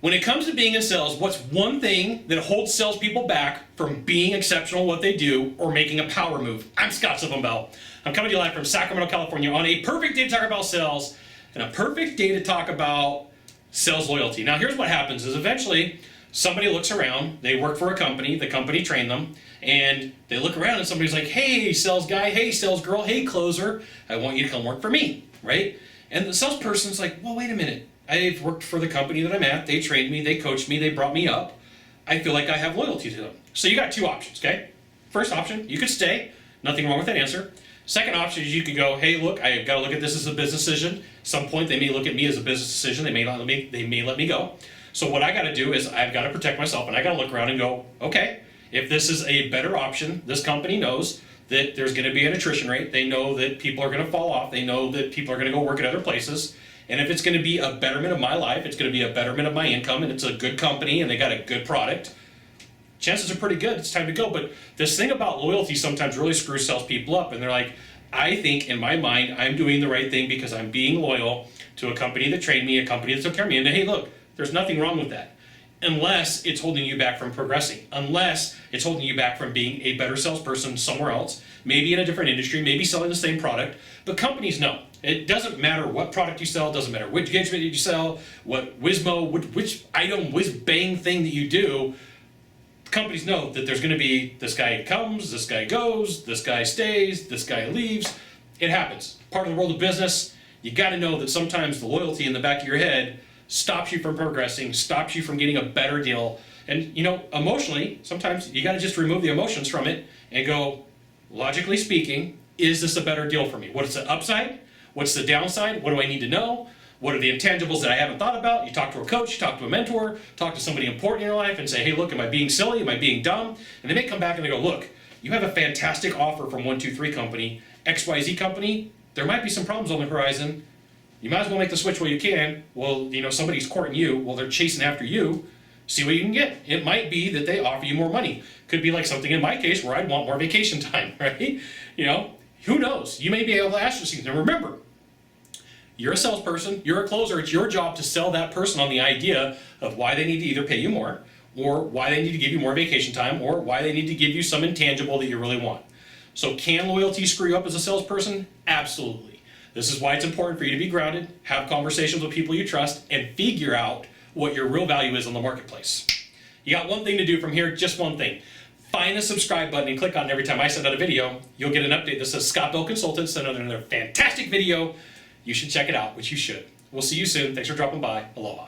When it comes to being in sales, what's one thing that holds salespeople back from being exceptional at what they do or making a power move? I'm Scott Sylvan Bell. I'm coming to you live from Sacramento, California on a perfect day to talk about sales and a perfect day to talk about sales loyalty. Now here's what happens is eventually somebody looks around, they work for a company, the company trained them, and they look around and somebody's like, hey sales guy, hey sales girl, hey closer, I want you to come work for me, right? And the salesperson's like, well, wait a minute. I've worked for the company that I'm at. They trained me, they coached me, they brought me up. I feel like I have loyalty to them. So you got two options, okay? First option, you could stay. Nothing wrong with that answer. Second option is you could go, hey, look, I've got to look at this as a business decision. Some point they may look at me as a business decision. They may let me go. So what I got to do is I've got to protect myself, and I got to look around and go, okay, if this is a better option, this company knows that there's going to be an attrition rate. They know that people are going to fall off. They know that people are going to go work at other places. And if it's going to be a betterment of my life, it's going to be a betterment of my income, and it's a good company, and they got a good product, chances are pretty good. It's time to go. But this thing about loyalty sometimes really screws salespeople up, and they're like, I think in my mind I'm doing the right thing because I'm being loyal to a company that trained me, a company that took care of me. And hey, look, there's nothing wrong with that. Unless it's holding you back from progressing, unless it's holding you back from being a better salesperson somewhere else, maybe in a different industry, maybe selling the same product. But companies know. It doesn't matter what product you sell, it doesn't matter which gadget you sell, what Wizmo, which item, whiz-bang thing that you do. Companies know that there's going to be this guy comes, this guy goes, this guy stays, this guy leaves. It happens. Part of the world of business. You got to know that sometimes the loyalty in the back of your head stops you from progressing, stops you from getting a better deal. And you know, emotionally, sometimes you got to just remove the emotions from it and go, logically speaking, is this a better deal for me? What is the upside? What's the downside? What do I need to know? What are the intangibles that I haven't thought about? You talk to a coach, you talk to a mentor, talk to somebody important in your life and say, hey, look, am I being silly? Am I being dumb? And they may come back and they go, look, you have a fantastic offer from 123 company, XYZ company. There might be some problems on the horizon. You might as well make the switch while you can. Well, you know, somebody's courting you. Well, they're chasing after you. See what you can get. It might be that they offer you more money. Could be like something in my case where I'd want more vacation time, right? You know, who knows? You may be able to ask yourself. Now remember, you're a salesperson, you're a closer, it's your job to sell that person on the idea of why they need to either pay you more, or why they need to give you more vacation time, or why they need to give you some intangible that you really want. So can loyalty screw you up as a salesperson? Absolutely. This is why it's important for you to be grounded, have conversations with people you trust, and figure out what your real value is on the marketplace. You got one thing to do from here, just one thing. Find the subscribe button and click on it every time I send out a video. You'll get an update that says Scott Bell Consultant sent out another fantastic video. You should check it out, which you should. We'll see you soon. Thanks for dropping by. Aloha.